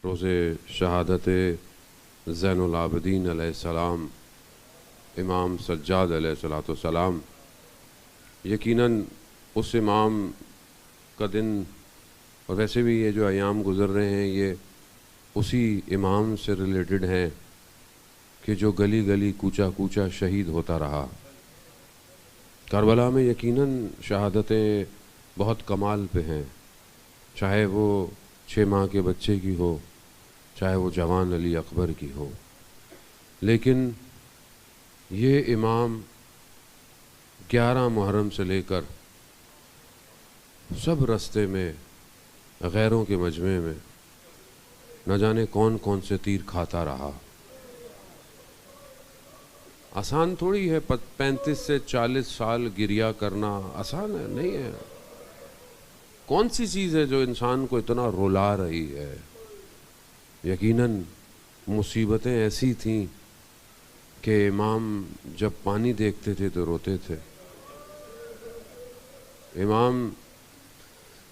روز شہادت زین العابدین علیہ السلام امام سجاد علیہ السلام، یقیناً اس امام کا دن اور ویسے بھی یہ جو ایام گزر رہے ہیں یہ اسی امام سے ریلیٹڈ ہیں کہ جو گلی گلی کوچہ کوچہ شہید ہوتا رہا۔ کربلا میں یقیناً شہادتیں بہت کمال پہ ہیں، چاہے وہ 6 ماہ کے بچے کی ہو، چاہے وہ جوان علی اکبر کی ہو، لیکن یہ امام 11 محرم سے لے کر سب رستے میں غیروں کے مجمع میں نہ جانے کون کون سے تیر کھاتا رہا۔ آسان تھوڑی ہے 35 سے 40 سال گریہ کرنا، آسان ہے نہیں ہے۔ کون سی چیز ہے جو انسان کو اتنا رلا رہی ہے؟ یقیناً مصیبتیں ایسی تھیں کہ امام جب پانی دیکھتے تھے تو روتے تھے۔ امام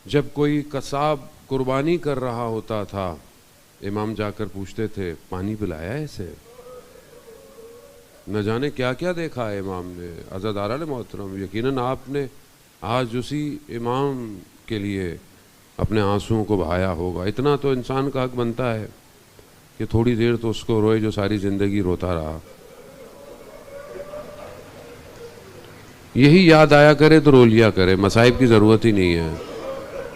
جب کوئی قصاب قربانی کر رہا ہوتا تھا، امام جا کر پوچھتے تھے پانی پلایا ہے اسے؟ نہ جانے کیا کیا دیکھا ہے امام نے۔ عزاداران محترم، یقیناً آپ نے آج اسی امام کے لیے اپنے آنسوؤں کو بہایا ہوگا۔ اتنا تو انسان کا حق بنتا ہے کہ تھوڑی دیر تو اس کو روئے جو ساری زندگی روتا رہا۔ یہی یاد آیا کرے تو رو لیا کرے، مصائب کی ضرورت ہی نہیں ہے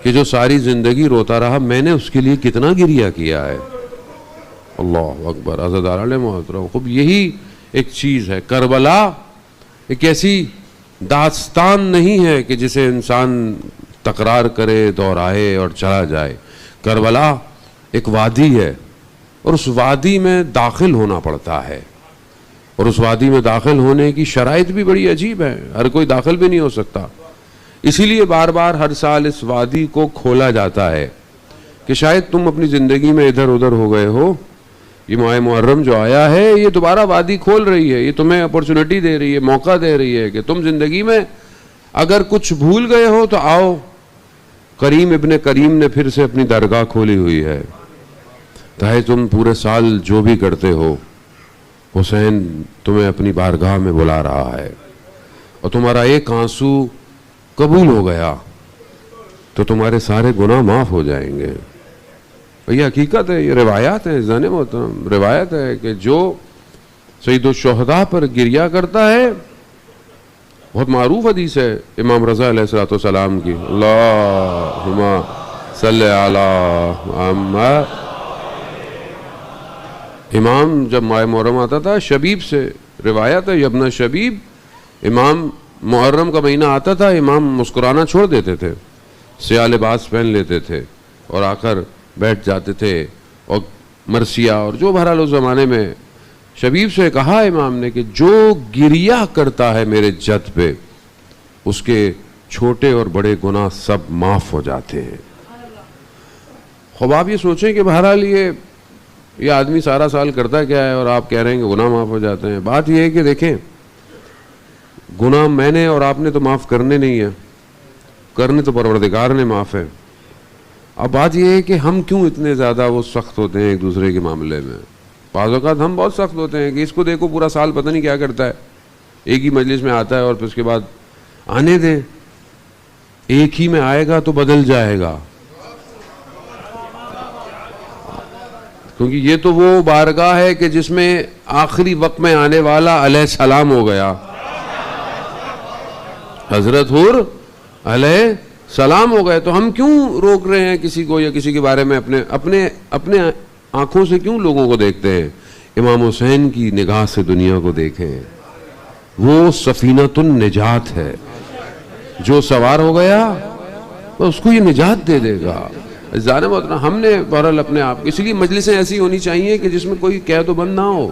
کہ جو ساری زندگی روتا رہا میں نے اس کے لیے کتنا گریہ کیا ہے۔ اللہ اکبر، عزاداران محترم، خوب یہی ایک چیز ہے۔ کربلا ایک ایسی داستان نہیں ہے کہ جسے انسان تکرار کرے، دہرائے اور چلا جائے۔ کربلا ایک وادی ہے اور اس وادی میں داخل ہونا پڑتا ہے، اور اس وادی میں داخل ہونے کی شرائط بھی بڑی عجیب ہے، ہر کوئی داخل بھی نہیں ہو سکتا۔ اسی لیے بار بار ہر سال اس وادی کو کھولا جاتا ہے کہ شاید تم اپنی زندگی میں ادھر ادھر ہو گئے ہو، یہ ماہ محرم جو آیا ہے یہ دوبارہ وادی کھول رہی ہے، یہ تمہیں اپرچونٹی دے رہی ہے، موقع دے رہی ہے کہ تم زندگی میں اگر کچھ بھول گئے ہو تو آؤ، کریم ابن کریم نے پھر سے اپنی درگاہ کھولی ہوئی ہے۔ چاہے تم پورے سال جو بھی کرتے ہو، حسین تمہیں اپنی بارگاہ میں بلا رہا ہے، اور تمہارا ایک آنسو قبول ہو گیا تو تمہارے سارے گناہ معاف ہو جائیں گے۔ یہ حقیقت ہے، یہ روایات ہیں، زن محترم، روایت ہے کہ جو سید الشہداء پر گریہ کرتا ہے، بہت معروف حدیث ہے امام رضا علیہ السلام کی، اللہم صلی علی محمد۔ امام جب ماہ محرم آتا تھا، شبیب سے روایت ہے، یبن شبیب، امام محرم کا مہینہ آتا تھا، امام مسکرانا چھوڑ دیتے تھے، سیاہ لباس پہن لیتے تھے اور آ کر بیٹھ جاتے تھے، اور مرثیہ اور جو بہرحال اس زمانے میں شبیب سے کہا امام نے کہ جو گریہ کرتا ہے میرے جد پہ، اس کے چھوٹے اور بڑے گناہ سب معاف ہو جاتے ہیں۔ خوب آپ یہ سوچیں کہ بہرحال یہ آدمی سارا سال کرتا کیا ہے اور آپ کہہ رہے ہیں کہ گناہ معاف ہو جاتے ہیں۔ بات یہ ہے کہ دیکھیں، گناہ میں نے اور آپ نے تو معاف کرنے نہیں ہیں، کرنے تو پروردگار نے معاف ہے۔ اب بات یہ ہے کہ ہم کیوں اتنے زیادہ وہ سخت ہوتے ہیں ایک دوسرے کے معاملے میں؟ بعض اوقات ہم بہت سخت ہوتے ہیں کہ اس کو دیکھو پورا سال پتہ نہیں کیا کرتا ہے، ایک ہی مجلس میں آتا ہے اور پھر اس کے بعد آنے دیں، ایک ہی میں آئے گا تو بدل جائے گا، کیونکہ یہ تو وہ بارگاہ ہے کہ جس میں آخری وقت میں آنے والا علیہ السلام ہو گیا، حضرت حور علیہ السلام ہو گئے۔ تو ہم کیوں روک رہے ہیں کسی کو یا کسی کے بارے میں اپنے آنکھوں سے کیوں لوگوں کو دیکھتے ہیں؟ امام حسین کی نگاہ سے دنیا کو دیکھیں، وہ سفینۃ النجات ہے، جو سوار ہو گیا اس کو یہ نجات دے دے گا۔ ہم نے بہرحال اپنے آپ، اس لیے مجلسیں ایسی ہونی چاہیے کہ جس میں کوئی قید و بند نہ ہو،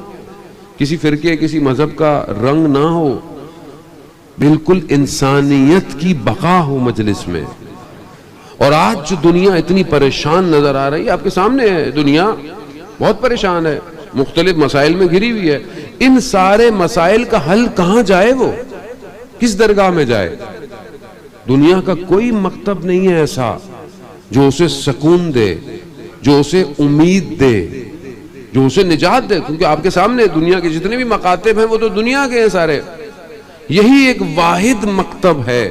کسی فرقے کسی مذہب کا رنگ نہ ہو، بالکل انسانیت کی بقا ہو مجلس میں۔ اور آج جو دنیا اتنی پریشان نظر آ رہی ہے، آپ کے سامنے ہے، دنیا بہت پریشان ہے، مختلف مسائل میں گھری ہوئی ہے۔ ان سارے مسائل کا حل کہاں جائے؟ وہ کس درگاہ میں جائے؟ دنیا کا کوئی مکتب نہیں ہے ایسا جو اسے سکون دے، جو اسے امید دے، جو اسے نجات دے، کیونکہ آپ کے سامنے دنیا کے جتنے بھی مکاتب ہیں وہ تو دنیا کے ہیں سارے. یہی ایک واحد مکتب ہے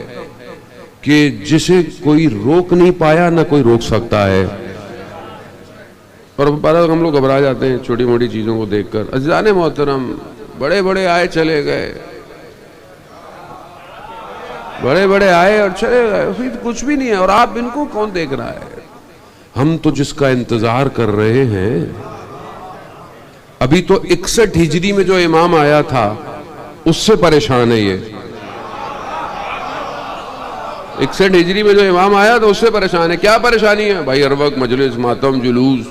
کہ جسے کوئی روک نہیں پایا نہ کوئی روک سکتا ہے. اور ہم لوگ گھبرا جاتے ہیں چھوٹی موٹی چیزوں کو دیکھ کر. عزیزان محترم، بڑے بڑے آئے چلے گئے، بڑے بڑے آئے اور چلے گئے، پھر کچھ بھی نہیں ہے، اور آپ ان کو کون دیکھ رہا ہے؟ ہم تو جس کا انتظار کر رہے ہیں. ابھی تو 61 ہجری میں جو امام آیا تھا اس سے پریشان ہے یہ. 61 ہجری میں جو امام آیا تو اس سے پریشان ہے. کیا پریشانی ہے بھائی؟ ہر وقت مجلس، ماتم، جلوس.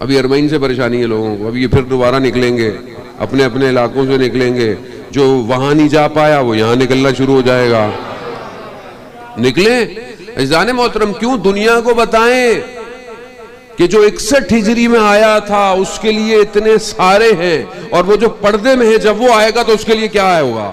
ابھی ارمین سے پریشانی ہے لوگوں کو. ابھی یہ پھر دوبارہ نکلیں گے، اپنے اپنے علاقوں سے نکلیں گے. جو وہاں نہیں جا پایا وہ یہاں نکلنا شروع ہو جائے گا. نکلیں. عزیزان محترم، کیوں دنیا کو بتائیں کہ جو 61 ہجری میں آیا تھا اس کے لیے اتنے سارے ہیں، اور وہ جو پردے میں ہے جب وہ آئے گا تو اس کے لیے کیا ہوگا؟